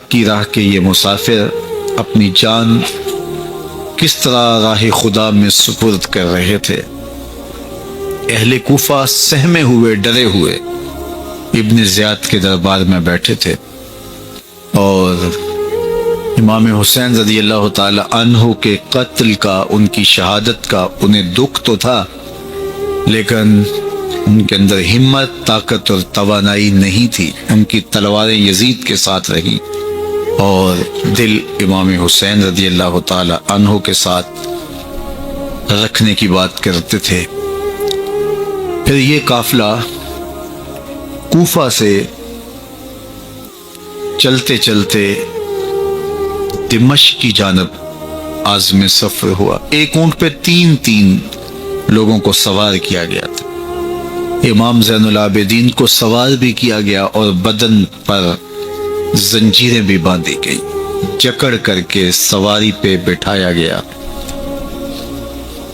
حق کی راہ کے یہ مسافر اپنی جان کس طرح راہ خدا میں سپرد کر رہے تھے۔ اہل کوفہ سہمے ہوئے ڈرے ہوئے ابن زیاد کے دربار میں بیٹھے تھے، اور امام حسین رضی اللہ تعالی عنہ کے قتل کا، ان کی شہادت کا انہیں دکھ تو تھا، لیکن ان کے اندر ہمت، طاقت اور توانائی نہیں تھی۔ ان کی تلواریں یزید کے ساتھ رہیں اور دل امام حسین رضی اللہ تعالی عنہ کے ساتھ رکھنے کی بات کرتے تھے۔ پھر یہ قافلہ کوفہ سے چلتے چلتے دمشق کی جانب عازم سفر ہوا۔ ایک اونٹ پہ تین لوگوں کو سوار کیا گیا تھا۔ امام زین العابدین کو سوار بھی کیا گیا اور بدن پر زنجیریں بھی باندھی گئی، جکڑ کر کے سواری پہ بٹھایا گیا۔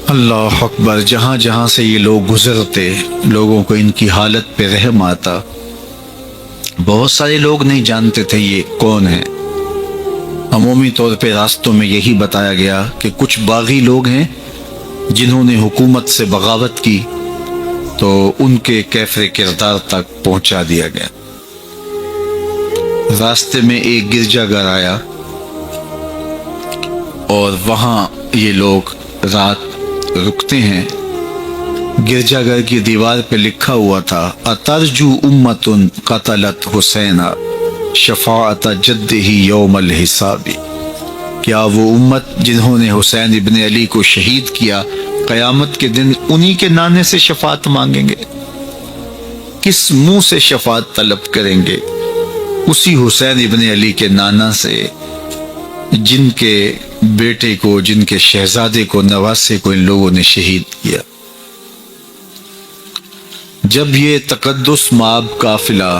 اللہ اکبر! جہاں جہاں سے یہ لوگ گزرتے، لوگوں کو ان کی حالت پہ رحم آتا۔ بہت سارے لوگ نہیں جانتے تھے یہ کون ہیں۔ عمومی طور پہ راستوں میں یہی بتایا گیا کہ کچھ باغی لوگ ہیں جنہوں نے حکومت سے بغاوت کی، تو ان کے کیفر کردار تک پہنچا دیا گیا۔ راستے میں ایک گرجا گھر آیا اور وہاں یہ لوگ رات رکتے ہیں۔ گرجا گھر کی دیوار پہ لکھا ہوا تھا: اترجو امت قتلت حسین شفاعت جدہ یوم الحساب۔ کیا وہ امت جنہوں نے حسین ابن علی کو شہید کیا، قیامت کے دن انہی کے نانے سے شفاعت مانگیں گے؟ کس منہ سے شفاعت طلب کریں گے؟ اسی حسین ابن علی کے نانا سے، جن کے بیٹے کو، جن کے شہزادے کو، نواسے کو ان لوگوں نے شہید کیا۔ جب یہ تقدس مآب قافلہ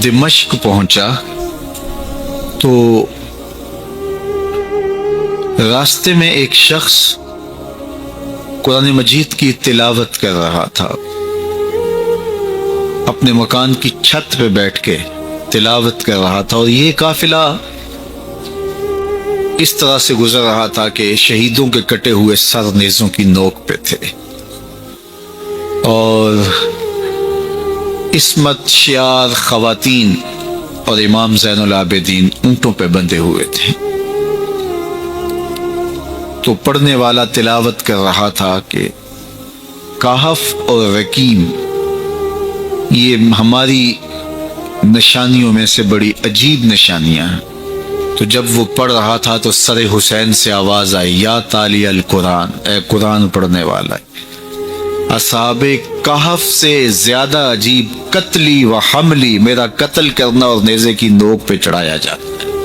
دمشق پہنچا تو راستے میں ایک شخص قرآن مجید کی تلاوت کر رہا تھا۔ اپنے مکان کی چھت پہ بیٹھ کے تلاوت کر رہا تھا، اور یہ قافلہ اس طرح سے گزر رہا تھا کہ شہیدوں کے کٹے ہوئے سر نیزوں کی نوک پہ تھے، اور عصمت شیار خواتین اور امام زین العابدین اونٹوں پہ بندھے ہوئے تھے۔ تو پڑھنے والا تلاوت کر رہا تھا کہ کہف اور رقیم یہ ہماری نشانیوں میں سے بڑی عجیب نشانیاں ہیں۔ تو جب وہ پڑھ رہا تھا تو سر حسین سے آواز آئی: یا تالی القرآن، اے قرآن پڑھنے والا، اصحاب کہف سے زیادہ عجیب قتلی و حملی، میرا قتل کرنا اور نیزے کی نوک پہ چڑھایا جاتا ہے۔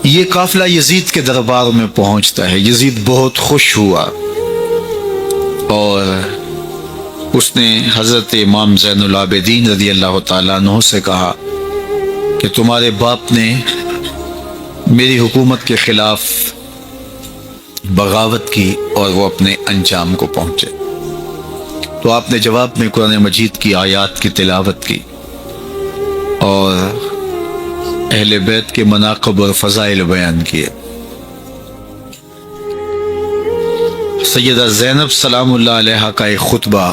یہ قافلہ یزید کے دربار میں پہنچتا ہے۔ یزید بہت خوش ہوا اور اس نے حضرت امام زین العابدین رضی اللہ تعالیٰ عنہ سے کہا کہ تمہارے باپ نے میری حکومت کے خلاف بغاوت کی اور وہ اپنے انجام کو پہنچے۔ تو آپ نے جواب میں قرآن مجید کی آیات کی تلاوت کی اور اہل بیت کے مناقب اور فضائل بیان کیے۔ سیدہ زینب سلام اللہ علیہا کا ایک خطبہ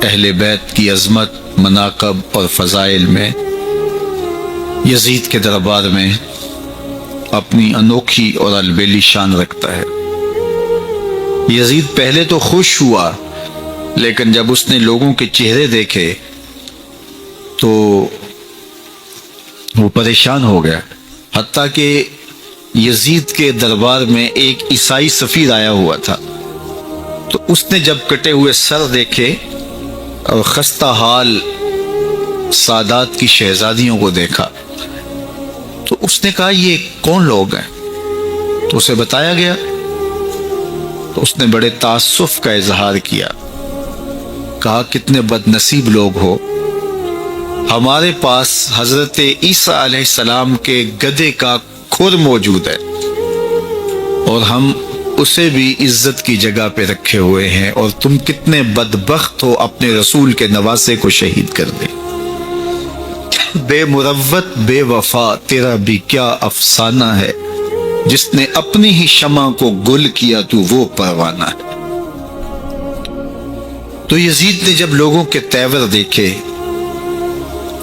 اہل بیت کی عظمت، مناقب اور فضائل میں یزید کے دربار میں اپنی انوکھی اور البیلی شان رکھتا ہے۔ یزید پہلے تو خوش ہوا، لیکن جب اس نے لوگوں کے چہرے دیکھے تو وہ پریشان ہو گیا۔ حتیٰ کہ یزید کے دربار میں ایک عیسائی سفیر آیا ہوا تھا، تو اس نے جب کٹے ہوئے سر دیکھے اور خستہ حال سادات کی شہزادیوں کو دیکھا تو اس نے کہا یہ کون لوگ ہیں؟ تو اسے بتایا گیا تو اس نے بڑے تاسف کا اظہار کیا، کہا کتنے بد نصیب لوگ ہو، ہمارے پاس حضرت عیسیٰ علیہ السلام کے گدھے کا کھر موجود ہے اور ہم اسے بھی عزت کی جگہ پہ رکھے ہوئے ہیں، اور تم کتنے بدبخت ہو اپنے رسول کے نواسے کو شہید کر دے۔ بے مروت بے وفا تیرا بھی کیا افسانہ ہے، جس نے اپنی ہی شمع کو گل کیا تو وہ پروانہ ہے۔ تو یزید نے جب لوگوں کے تیور دیکھے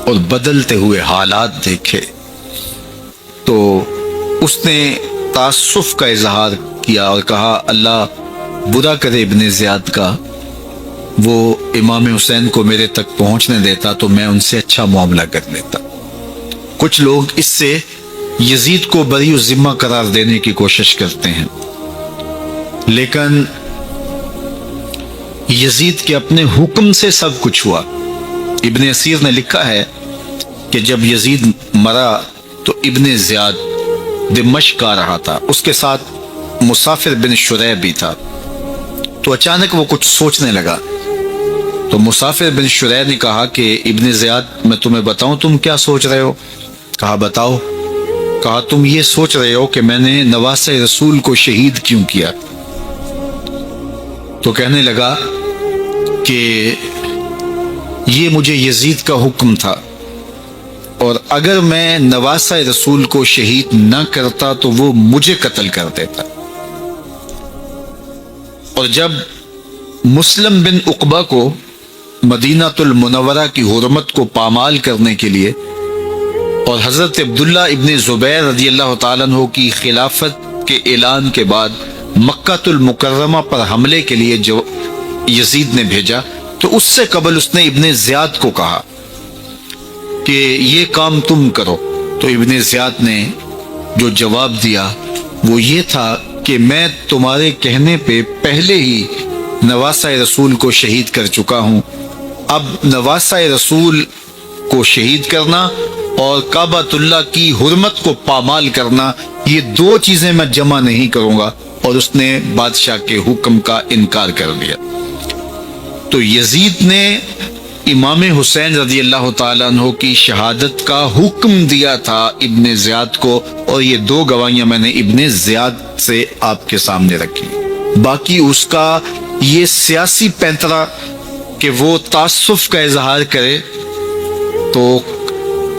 اور بدلتے ہوئے حالات دیکھے تو اس نے تعصف کا اظہار کیا اور کہا اللہ برا کرے ابن زیاد کا، وہ امام حسین کو میرے تک پہنچنے دیتا تو میں ان سے اچھا معاملہ کر لیتا۔ کچھ لوگ اس سے یزید کو بری الذمہ قرار دینے کی کوشش کرتے ہیں، لیکن یزید کے اپنے حکم سے سب کچھ ہوا۔ ابن اسیر نے لکھا ہے کہ جب یزید مرا تو ابن زیاد دمشق آ رہا تھا، اس کے ساتھ مسافر بن شریح بھی تھا، تو اچانک وہ کچھ سوچنے لگا۔ تو مسافر بن شریح نے کہا کہ ابن زیاد میں تمہیں بتاؤں تم کیا سوچ رہے ہو؟ کہا بتاؤ۔ کہا تم یہ سوچ رہے ہو کہ میں نے نواسہ رسول کو شہید کیوں کیا؟ تو کہنے لگا کہ یہ مجھے یزید کا حکم تھا، اور اگر میں نواسہ رسول کو شہید نہ کرتا تو وہ مجھے قتل کر دیتا۔ اور جب مسلم بن عقبہ کو مدینہ المنورہ کی حرمت کو پامال کرنے کے لیے اور حضرت عبداللہ ابن زبیر رضی اللہ تعالیٰ عنہ کی خلافت کے اعلان کے بعد مکہ المکرمہ پر حملے کے لیے جو یزید نے بھیجا، تو اس سے قبل اس نے ابن زیاد کو کہا کہ یہ کام تم کرو۔ تو ابن زیاد نے جو جواب دیا وہ یہ تھا کہ میں تمہارے کہنے پہ پہلے ہی نواسہ رسول کو شہید کر چکا ہوں، اب نواسہ رسول کو شہید کرنا اور کعبۃ اللہ کی حرمت کو پامال کرنا، یہ دو چیزیں میں جمع نہیں کروں گا۔ اور اس نے بادشاہ کے حکم کا انکار کر دیا۔ تو یزید نے امام حسین رضی اللہ تعالیٰ عنہ کی شہادت کا حکم دیا تھا ابن زیاد کو، اور یہ دو گواہیاں میں نے ابن زیاد سے آپ کے سامنے رکھی۔ باقی اس کا یہ سیاسی پینترا کہ وہ تعصب کا اظہار کرے، تو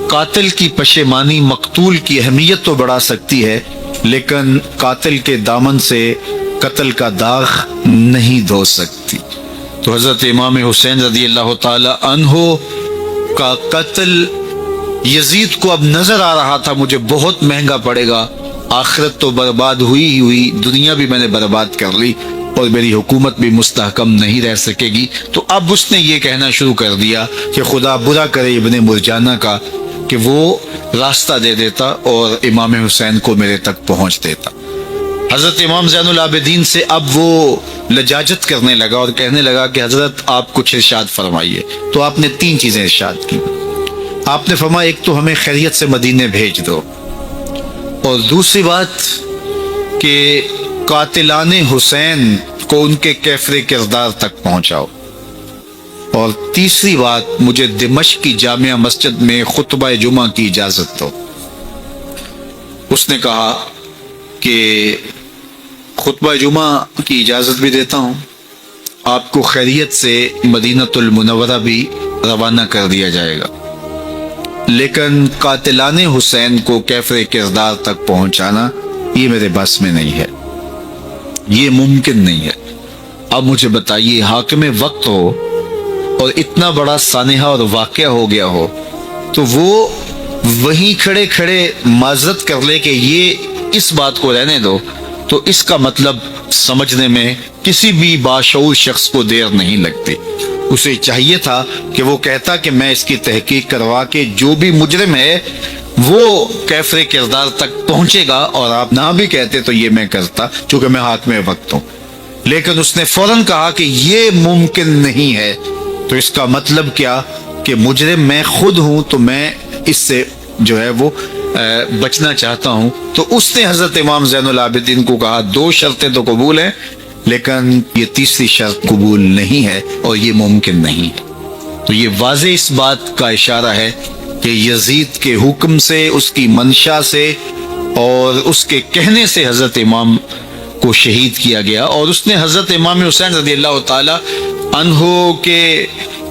قاتل کی پشیمانی مقتول کی اہمیت تو بڑھا سکتی ہے، لیکن قاتل کے دامن سے قتل کا داغ نہیں دھو سکتی۔ تو حضرت امام حسین رضی اللہ تعالی عنہ کا قتل یزید کو اب نظر آ رہا تھا مجھے بہت مہنگا پڑے گا، آخرت تو برباد ہوئی ہی ہوئی، دنیا بھی میں نے برباد کر لی اور میری حکومت بھی مستحکم نہیں رہ سکے گی۔ تو اب اس نے یہ کہنا شروع کر دیا کہ خدا برا کرے ابن مرجانہ کا کہ وہ راستہ دے دیتا اور امام حسین کو میرے تک پہنچ دیتا۔ حضرت امام زین العابدین سے اب وہ لجاجت کرنے لگا اور کہنے لگا کہ حضرت آپ کچھ ارشاد فرمائیے۔ تو آپ نے تین چیزیں ارشاد کی۔ آپ نے فرمایا ایک تو ہمیں خیریت سے مدینے بھیج دو، اور دوسری بات کہ قاتلان حسین کو ان کے کیفر کردار تک پہنچاؤ، اور تیسری بات مجھے دمشق کی جامع مسجد میں خطبہ جمعہ کی اجازت دو۔ اس نے کہا کہ خطبہ جمعہ کی اجازت بھی دیتا ہوں، آپ کو خیریت سے مدینہ المنورہ بھی روانہ کر دیا جائے گا، لیکن قاتلان حسین کو کیفر کردار تک پہنچانا یہ میرے بس میں نہیں ہے، یہ ممکن نہیں ہے۔ اب مجھے بتائیے، حاکم وقت ہو اور اتنا بڑا سانحہ اور واقعہ ہو گیا ہو تو وہ وہیں کھڑے کھڑے معذرت کر لے کہ یہ اس بات کو رہنے دو، تو اس کا مطلب سمجھنے میں کسی بھی باشعور شخص کو دیر نہیں لگتی۔ اسے چاہیے تھا کہ وہ کہتا کہ میں اس کی تحقیق کروا کے جو بھی مجرم ہے وہ کیفر کردار تک پہنچے گا، اور آپ نہ بھی کہتے تو یہ میں کرتا چونکہ میں حاکم وقت ہوں۔ لیکن اس نے فوراً کہا کہ یہ ممکن نہیں ہے، تو اس کا مطلب کیا کہ مجرم میں خود ہوں، تو میں اس سے جو ہے وہ بچنا چاہتا ہوں۔ تو اس نے حضرت امام زین العابدین کو کہا دو شرطیں تو قبول ہیں، لیکن یہ تیسری شرط قبول نہیں ہے اور یہ ممکن نہیں ہے۔ تو یہ واضح اس بات کا اشارہ ہے کہ یزید کے حکم سے، اس کی منشا سے اور اس کے کہنے سے حضرت امام کو شہید کیا گیا، اور اس نے حضرت امام حسین رضی اللہ تعالی عنہ کے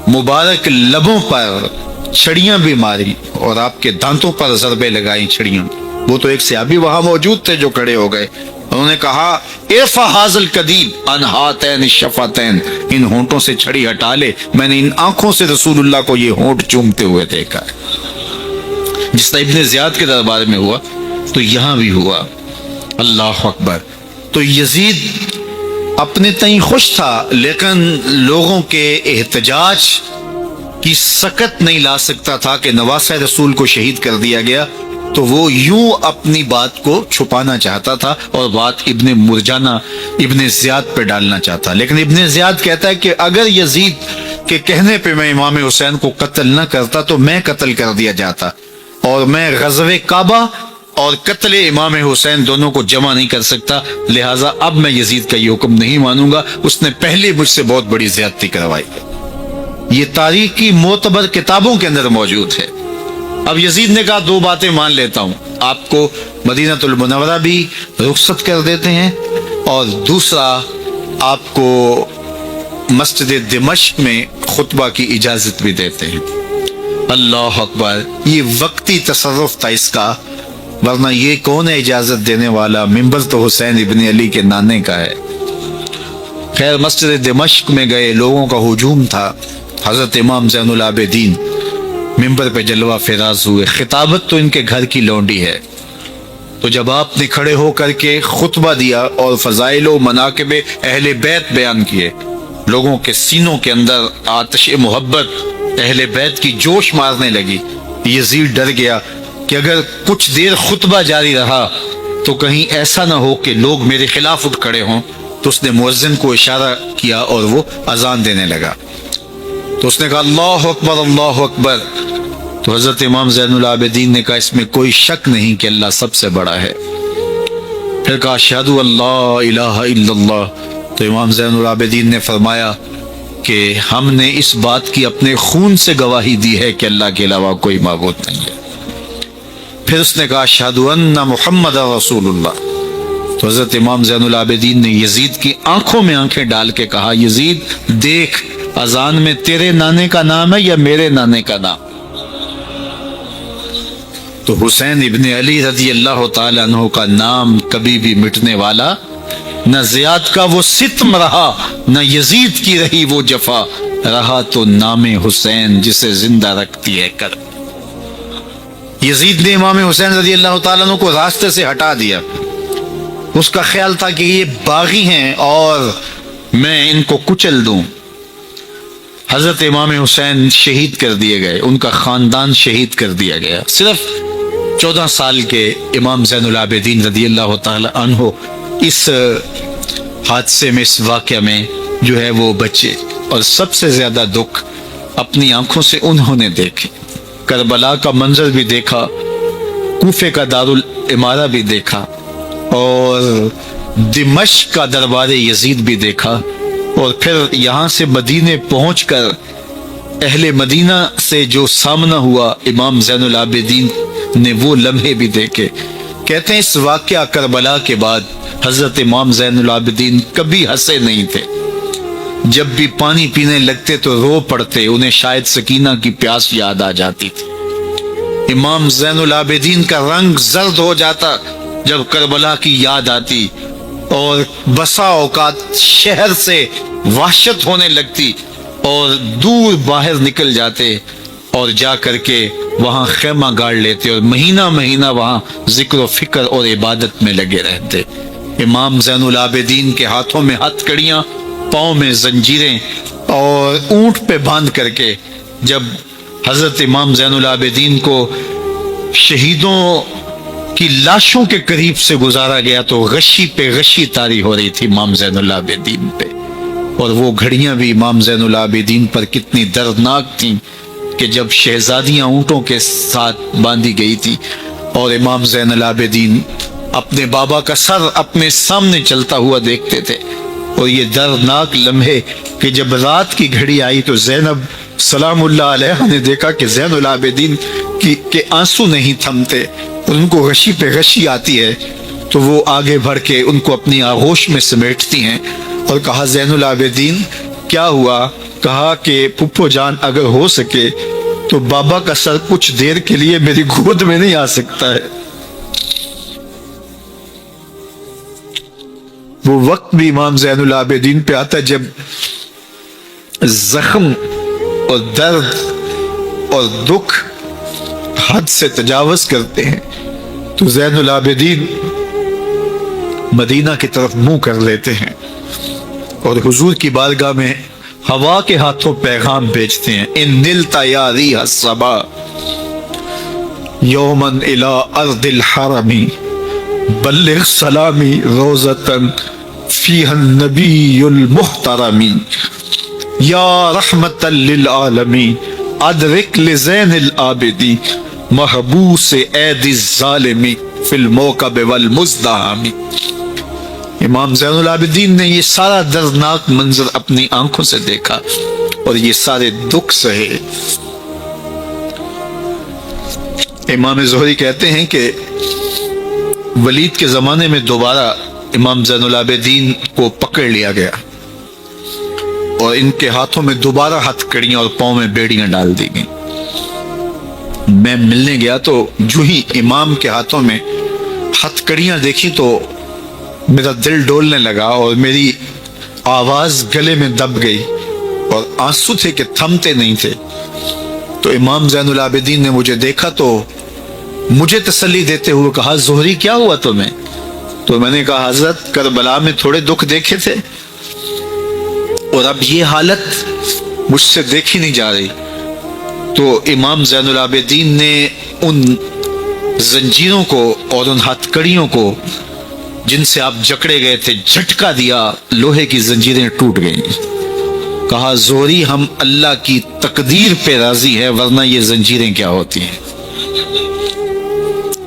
مبارک لبوں پر چھڑیاں بھی ماری اور آپ کے دانتوں پر ضربے لگائیں چھڑیاں. وہ تو ایک صحابی وہاں موجود تھے جو کھڑے ہو گئے. انہوں نے کہا ارفع حاذل قدیب عن ہاتین الشفتین، ان ہونٹوں سے چھڑی ہٹا لے، میں نے ان آنکھوں سے رسول اللہ کو یہ ہونٹ چومتے ہوئے دیکھا ہے. جس طرح ابن زیاد کے دربار میں ہوا تو یہاں بھی ہوا. اللہ اکبر. تو یزید اپنے تئیں خوش تھا، لیکن لوگوں کے احتجاج کی سکت نہیں لا سکتا تھا کہ نواسہ رسول کو شہید کر دیا گیا. تو وہ یوں اپنی بات کو چھپانا چاہتا تھا اور بات ابن مرجانہ ابن زیاد پہ ڈالنا چاہتا. لیکن ابن زیاد کہتا ہے کہ اگر یزید کے کہنے پہ میں امام حسین کو قتل نہ کرتا تو میں قتل کر دیا جاتا، اور میں غزوہ کعبہ اور قتل امام حسین دونوں کو جمع نہیں کر سکتا. لہٰذا اب میں یزید کا یہ حکم نہیں مانوں گا، اس نے پہلے مجھ سے بہت بڑی زیادتی کروائی. یہ تاریخ کی معتبر کتابوں کے اندر موجود ہے. اب یزید نے کہا دو باتیں مان لیتا ہوں، آپ کو مدینہ المنورہ بھی رخصت کر دیتے ہیں، اور دوسرا آپ کو مسجد دمشق میں خطبہ کی اجازت بھی دیتے ہیں. اللہ اکبر. یہ وقتی تصرف تھا اس کا، ورنہ یہ کون ہے اجازت دینے والا؟ ممبر تو حسین ابن علی کے نانے کا ہے. خیر مسجد دمشق میں گئے، لوگوں کا ہجوم تھا. حضرت امام زین العابدین ممبر پہ جلوہ فراز ہوئے. خطابت تو ان کے گھر کی لونڈی ہے. تو جب آپ نے کھڑے ہو کر کے خطبہ دیا اور فضائل و مناقب اہل بیت بیان کیے، لوگوں کے سینوں کے اندر آتش محبت اہل بیت کی جوش مارنے لگی. یزید ڈر گیا کہ اگر کچھ دیر خطبہ جاری رہا تو کہیں ایسا نہ ہو کہ لوگ میرے خلاف اٹھ کھڑے ہوں. تو اس نے مؤذن کو اشارہ کیا اور وہ اذان دینے لگا. تو اس نے کہا اللہ اکبر اللہ اکبر. تو حضرت امام زین العابدین نے کہا اس میں کوئی شک نہیں کہ اللہ سب سے بڑا ہے. پھر کہا اشہد اللہ الہ الا اللہ. تو امام زین العابدین نے فرمایا کہ ہم نے اس بات کی اپنے خون سے گواہی دی ہے کہ اللہ کے علاوہ کوئی معبود نہیں ہے. پھر اس نے کہا اشہد ان محمد رسول اللہ. تو حضرت امام زین العابدین نے یزید کی آنکھوں میں آنکھیں ڈال کے کہا یزید دیکھ، اذان میں تیرے نانے کا نام ہے یا میرے نانے کا نام؟ تو حسین ابن علی رضی اللہ تعالیٰ عنہ کا نام کبھی بھی مٹنے والا نہ. زیاد کا وہ ستم رہا نہ یزید کی رہی وہ جفا، رہا تو نام حسین جسے زندہ رکھتی ہے کر. یزید نے امام حسین رضی اللہ تعالیٰ عنہ کو راستے سے ہٹا دیا. اس کا خیال تھا کہ یہ باغی ہیں اور میں ان کو کچل دوں. حضرت امام حسین شہید کر دیے گئے، ان کا خاندان شہید کر دیا گیا. صرف 14 سال کے امام زین العابدین رضی اللہ تعالی عنہ اس حادثے میں، اس واقعہ میں جو ہے وہ بچے. اور سب سے زیادہ دکھ اپنی آنکھوں سے انہوں نے دیکھے. کربلا کا منظر بھی دیکھا، کوفے کا دارالعمارہ بھی دیکھا، اور دمشق کا دربار یزید بھی دیکھا، اور پھر یہاں سے مدینے پہنچ کر اہل مدینہ سے جو سامنا ہوا امام زین العابدین نے وہ لمحے بھی دیکھے. کہتے ہیں اس واقعہ کربلا کے بعد حضرت امام زین العابدین کبھی ہنسے نہیں تھے. جب بھی پانی پینے لگتے تو رو پڑتے، انہیں شاید سکینہ کی پیاس یاد آ جاتی تھی. امام زین العابدین کا رنگ زرد ہو جاتا جب کربلا کی یاد آتی، اور بسا اوقات شہر سے وحشت ہونے لگتی اور دور باہر نکل جاتے اور جا کر کے وہاں خیمہ گاڑ لیتے اور مہینہ مہینہ وہاں ذکر و فکر اور عبادت میں لگے رہتے. امام زین العابدین کے ہاتھوں میں ہتھ کڑیاں، پاؤں میں زنجیریں، اور اونٹ پہ باندھ کر کے جب حضرت امام زین العابدین کو شہیدوں کی لاشوں کے قریب سے گزارا گیا تو غشی پہ غشی طاری ہو رہی تھی امام زین العابدین پہ. اور وہ گھڑیاں بھی امام زین العابدین پر کتنی دردناک تھیں کہ جب شہزادیاں اونٹوں کے ساتھ باندھی گئی تھی اور امام زین العابدین اپنے بابا کا سر اپنے سامنے چلتا ہوا دیکھتے تھے. اور یہ دردناک لمحے کہ جب رات کی گھڑی آئی تو زینب سلام اللہ علیہ نے دیکھا کہ زین العابدین کے آنسو نہیں تھمتے اور ان کو غشی پہ غشی آتی ہے، تو وہ آگے بڑھ کے ان کو اپنی آغوش میں سمیٹتی ہیں اور کہا زین العابدین کیا ہوا؟ کہا کہ پھپھو جان اگر ہو سکے تو تو بابا کا سر کچھ دیر کے لیے میری گود میں نہیں آ سکتا ہے. وہ وقت بھی امام زین العابدین پہ آتا ہے جب زخم اور درد اور دکھ حد سے تجاوز کرتے ہیں تو زین العابدین مدینہ کی طرف منہ کر لیتے ہیں اور حضور کی بارگاہ میں ہوا کے ہاتھوں پیغام بھیجتے ہیں. ان نلتا یا ریح الصبا یومن الی ارض الحرم بلغ سلامی روزتن فیہا النبی المحترم یا رحمتا للعالمین ادرک لزین العابدی محبوس عید الظالمی فی الموکب والمزدحم. امام زین العابدین نے یہ سارا دردناک منظر اپنی آنکھوں سے دیکھا اور یہ سارے دکھ سہے. امام زہری کہتے ہیں کہ ولید کے زمانے میں دوبارہ امام زین العابدین کو پکڑ لیا گیا اور ان کے ہاتھوں میں دوبارہ ہتھ کڑیاں اور پاؤں میں بیڑیاں ڈال دی گئیں. میں ملنے گیا تو جو ہی امام کے ہاتھوں میں ہتھ کڑیاں دیکھی تو میرا دل ڈولنے لگا اور میری آواز گلے میں دب گئی اور آنسو تھے کہ تھمتے نہیں تھے. تو امام زین العابدین نے مجھے دیکھا تو مجھے تسلی دیتے ہوئے کہا زہری کیا ہوا تمہیں؟ تو میں نے کہا حضرت کربلا میں تھوڑے دکھ دیکھے تھے اور اب یہ حالت مجھ سے دیکھی نہیں جا رہی. تو امام زین العابدین نے ان زنجیروں کو اور ان ہتھ کڑیوں کو جن سے آپ جکڑے گئے تھے جھٹکا دیا، لوہے کی زنجیریں ٹوٹ گئیں. کہا زہری ہم اللہ کی تقدیر پہ راضی ہے ورنہ یہ زنجیریں کیا ہوتی ہیں.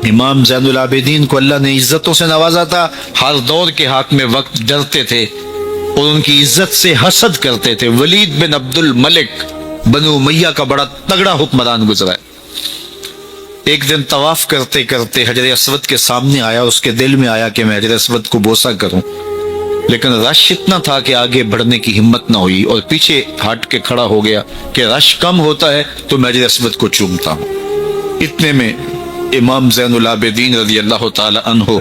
امام زین العابدین کو اللہ نے عزتوں سے نوازا تھا. ہر دور کے حاکم وقت ڈرتے تھے اور ان کی عزت سے حسد کرتے تھے. ولید بن عبد الملک بنو امیہ کا بڑا تگڑا حکمران گزرا ہے. ایک دن طواف کرتے کرتے حجر اسود کے سامنے آیا، اس کے دل میں آیا کہ میں حجر اسود کو بوسہ کروں، لیکن رش اتنا تھا کہ آگے بڑھنے کی ہمت نہ ہوئی اور پیچھے ہٹ کے کھڑا ہو گیا کہ رش کم ہوتا ہے تو میں حجر اسود کو چومتا ہوں. اتنے میں امام زین العابدین رضی اللہ تعالی عنہ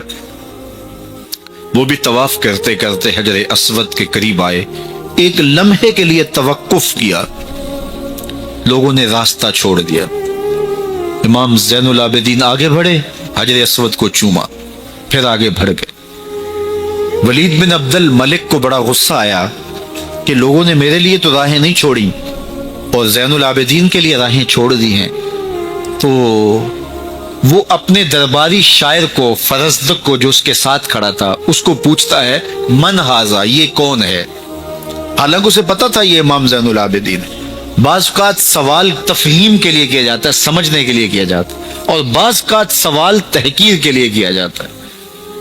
وہ بھی طواف کرتے کرتے حجر اسود کے قریب آئے. ایک لمحے کے لیے توقف کیا، لوگوں نے راستہ چھوڑ دیا. امام زین العابدین آگے بڑھے، حجر اسود کو چوما، پھر آگے بڑھ گئے. ولید بن عبد الملک کو بڑا غصہ آیا کہ لوگوں نے میرے لیے تو راہیں نہیں چھوڑی اور زین العابدین کے لیے راہیں چھوڑ دی ہیں. تو وہ اپنے درباری شاعر کو، فرزدق کو جو اس کے ساتھ کھڑا تھا، اس کو پوچھتا ہے من ہاذا، یہ کون ہے؟ حالانکہ اسے پتا تھا یہ امام زین العابدین ہے. بعض اوقات سوال تفہیم کے لیے کیا جاتا ہے، سمجھنے کے لیے کیا جاتا ہے، اور بعض اوقات سوال تحقیر کے لیے کیا جاتا ہے.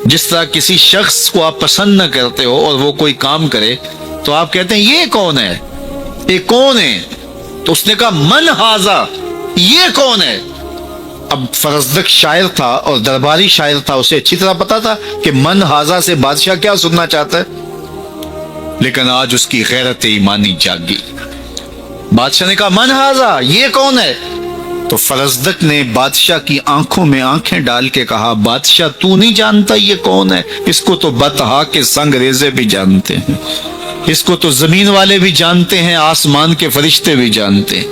جس طرح کسی شخص کو آپ پسند نہ کرتے ہو اور وہ کوئی کام کرے تو آپ کہتے ہیں یہ کون ہے، یہ کون ہے؟ تو اس نے کہا من ہاذا، یہ کون ہے؟ اب فرزدق شاعر تھا اور درباری شاعر تھا، اسے اچھی طرح پتا تھا کہ من ہاذا سے بادشاہ کیا سننا چاہتا ہے، لیکن آج اس کی غیرت ایمانی جاگی. بادشاہ نے کہا من ہاذا، یہ کون ہے؟ تو فرزدق نے بادشاہ کی آنکھوں میں آنکھیں ڈال کے کہا بادشاہ تو نہیں جانتا یہ کون ہے؟ اس کو تو بطحا کے سنگ ریزے بھی جانتے ہیں، اس کو تو زمین والے بھی جانتے ہیں، آسمان کے فرشتے بھی جانتے ہیں.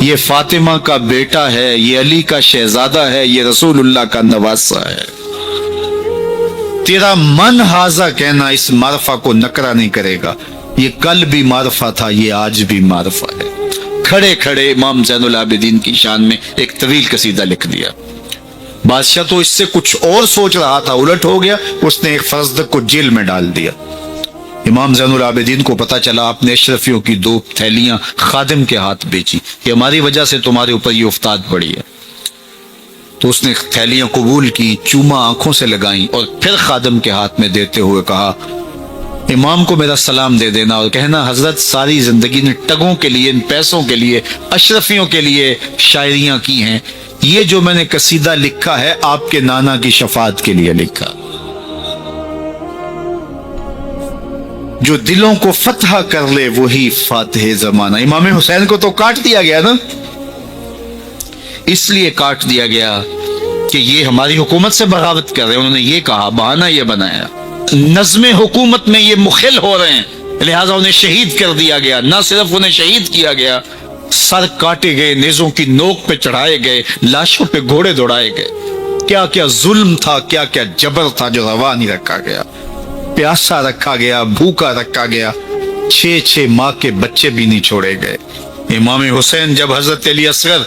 یہ فاطمہ کا بیٹا ہے، یہ علی کا شہزادہ ہے، یہ رسول اللہ کا نواسہ ہے. تیرا من ہاذا کہنا اس معرفہ کو نکرا نہیں کرے گا. یہ کل بھی معرفہ تھا، یہ آج بھی معرفہ ہے. کھڑے کھڑے امام زین العابدین کی شان میں ایک طویل قصیدہ لکھ دیا. بادشاہ تو اس سے کچھ اور سوچ رہا تھا، الٹ ہو گیا. اس نے ایک فرزدق کو جیل میں ڈال دیا. امام زین العابدین کو پتا چلا آپ نے اشرفیوں کی 2 تھیلیاں خادم کے ہاتھ بیچی کہ ہماری وجہ سے تمہارے اوپر یہ افتاد پڑی ہے. تو اس نے تھیلیاں قبول کی، چوما آنکھوں سے لگائیں اور پھر خادم کے ہاتھ میں دیتے ہوئے کہا امام کو میرا سلام دے دینا اور کہنا حضرت ساری زندگی نے ٹگوں کے لیے، ان پیسوں کے لیے، اشرفیوں کے لیے شاعریاں کی ہیں. یہ جو میں نے قصیدہ لکھا ہے آپ کے نانا کی شفاعت کے لیے لکھا. جو دلوں کو فتح کر لے وہی فاتح زمانہ. امام حسین کو تو کاٹ دیا گیا نا، اس لیے کاٹ دیا گیا کہ یہ ہماری حکومت سے بغاوت کر رہے ہیں. انہوں نے یہ کہا، بہانہ یہ بنایا، نظم حکومت میں یہ مخل ہو رہے ہیں، لہذا انہیں شہید کر دیا گیا. نہ صرف انہیں شہید کیا گیا، سر کاٹے گئے، نیزوں کی نوک پہ چڑھائے گئے، لاشوں پہ گھوڑے دوڑائے گئے. کیا کیا ظلم تھا، کیا کیا جبر تھا جو روا نہیں رکھا گیا. پیاسا رکھا گیا، بھوکا رکھا گیا، 6 ماہ کے بچے بھی نہیں چھوڑے گئے. امام حسین جب حضرت علی اصغر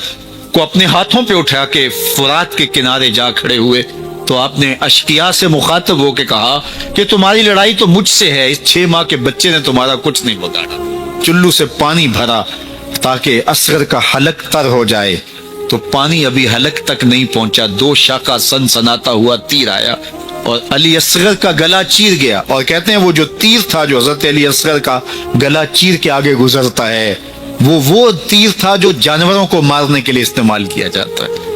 کو اپنے ہاتھوں پہ اٹھا کے فرات کے کنارے جا کھڑے ہوئے تو آپ نے اشقیاء سے مخاطب ہو کے کہا کہ تمہاری لڑائی تو مجھ سے ہے، اس 6 ماہ کے بچے نے تمہارا کچھ نہیں بگاڑا. چلو سے پانی بھرا تاکہ اصغر کا حلق تر ہو جائے، تو پانی ابھی حلق تک نہیں پہنچا، 2 شاخہ سنسناتا ہوا تیر آیا اور علی اصغر کا گلا چیر گیا. اور کہتے ہیں وہ جو تیر تھا جو حضرت علی اصغر کا گلا چیر کے آگے گزرتا ہے، وہ تیر تھا جو جانوروں کو مارنے کے لیے استعمال کیا جاتا ہے.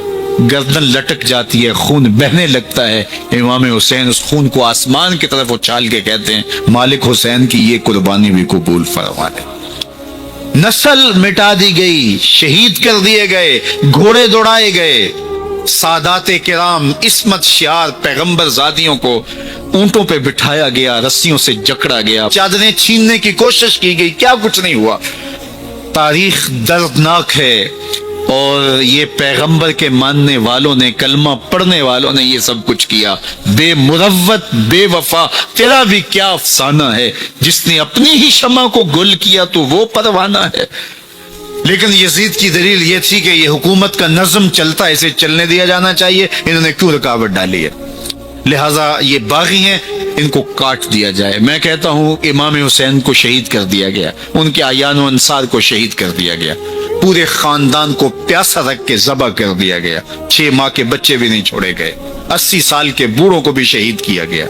گردن لٹک جاتی ہے، خون بہنے لگتا ہے. امام حسین اس خون کو آسمان کی طرف اچھال کے کہتے ہیں مالک حسین کی یہ قربانی بھی قبول فرما لے. نسل مٹا دی گئی، شہید کر دیے گئے، گھوڑے دوڑائے گئے. سادات کرام، عصمت شعار پیغمبر زادیوں کو اونٹوں پہ بٹھایا گیا، رسیوں سے جکڑا گیا، چادریں چھیننے کی کوشش کی گئی، کیا کچھ نہیں ہوا. تاریخ دردناک ہے، اور یہ پیغمبر کے ماننے والوں نے، کلمہ پڑھنے والوں نے یہ سب کچھ کیا. بے مروت، بے وفا، تیرا بھی کیا افسانہ ہے. جس نے اپنی ہی شمع کو گل کیا تو وہ پروانہ ہے. لیکن یزید کی دلیل یہ تھی کہ یہ حکومت کا نظم چلتا ہے، اسے چلنے دیا جانا چاہیے. انہوں نے کیوں رکاوٹ ڈالی ہے؟ لہٰذا یہ باغی ہیں، ان کو کاٹ دیا جائے. میں کہتا ہوں امام حسین کو شہید کر دیا گیا، ان کے اعیان و انصار کو شہید کر دیا گیا، پورے خاندان کو پیاسا رکھ کے ذبح کر دیا گیا. 6 ماہ کے بچے بھی نہیں چھوڑے گئے، 80 سال کے بوڑھوں کو بھی شہید کیا گیا.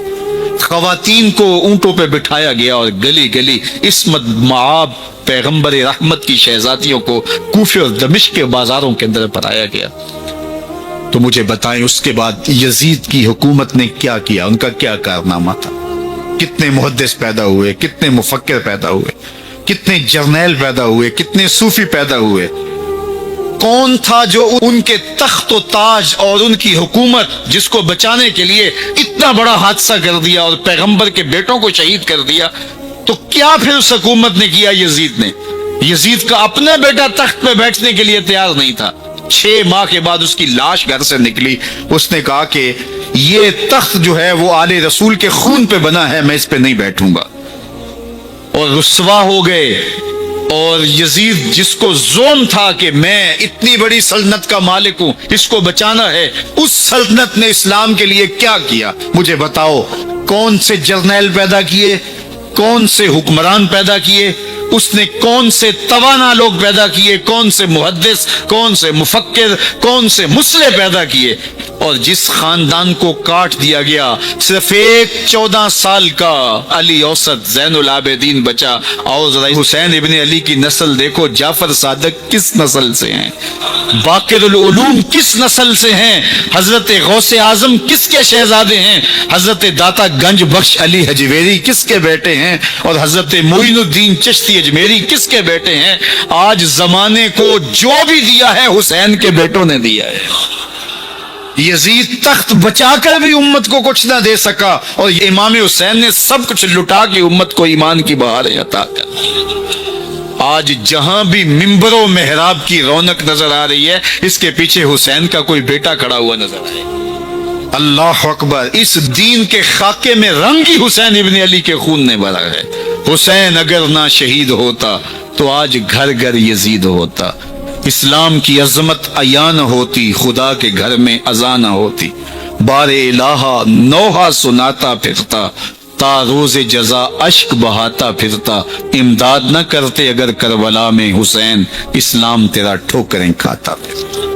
خواتین کو اونٹوں پہ بٹھایا گیا اور گلی گلی عصمت معاب پیغمبر رحمت کی شہزادیوں کو کوفے اور دمشق کے بازاروں کے اندر پرایا گیا. تو مجھے بتائیں اس کے بعد یزید کی حکومت نے کیا کیا، ان کا کیا کارنامہ تھا؟ کتنے محدث پیدا ہوئے، کتنے مفکر پیدا ہوئے، کتنے جرنیل پیدا ہوئے، کتنے صوفی پیدا ہوئے. کون تھا جو ان کے تخت و تاج اور ان کی حکومت جس کو بچانے کے لیے اتنا بڑا حادثہ کر دیا اور پیغمبر کے بیٹوں کو شہید کر دیا؟ تو کیا پھر اس حکومت نے کیا یزید نے؟ یزید کا اپنا بیٹا تخت پہ بیٹھنے کے لیے تیار نہیں تھا. 6 ماہ کے بعد اس کی لاش گھر سے نکلی، اس نے کہا کہ یہ تخت جو ہے وہ آل رسول کے خون پہ بنا ہے، میں اس پہ نہیں بیٹھوں گا. اور رسوا ہو گئے. اور یزید جس کو زوم تھا کہ میں اتنی بڑی سلطنت کا مالک ہوں، اس کو بچانا ہے، اس سلطنت نے اسلام کے لیے کیا کیا؟ مجھے بتاؤ. کون سے جرنیل پیدا کیے، کون سے حکمران پیدا کیے، اس نے کون سے توانا لوگ پیدا کیے، کون سے محدث، کون سے مفکر، کون سے مسلح پیدا کیے. اور جس خاندان کو کاٹ دیا گیا، صرف ایک 14 سال کا علی اوسط زین العابدین بچا. اور ذرا حسین ابن علی کی نسل دیکھو، جعفر صادق کس نسل سے ہیں، باقر العلوم کس نسل سے ہیں، حضرت غوث اعظم کس کے شہزادے ہیں، حضرت داتا گنج بخش علی حجویری کس کے بیٹے ہیں، اور حضرت معین الدین چشتی اجمیری کس کے بیٹے ہیں. آج زمانے کو جو بھی دیا ہے حسین کے بیٹوں نے دیا ہے. یزید تخت بچا کر بھی امت کو کچھ نہ دے سکا، اور امام حسین نے سب کچھ لٹا کے امت کو ایمان کی بہاریں عطا کر. آج جہاں بھی ممبر و محراب کی رونق نظر آ رہی ہے، اس کے پیچھے حسین کا کوئی بیٹا کھڑا ہوا نظر آئے. اللہ اکبر. اس دین کے خاکے میں رنگ ہی حسین ابن علی کے خون نے بھرا ہے. حسین اگر نہ شہید ہوتا تو آج گھر گھر یزید ہوتا. اسلام کی عظمت عیاں نہ ہوتی، خدا کے گھر میں اذان نہ ہوتی. بار الہا نوحہ سناتا پھرتا، تا روز جزا اشک بہاتا پھرتا. امداد نہ کرتے اگر کربلا میں حسین، اسلام تیرا ٹھوکریں کھاتا پھرتا.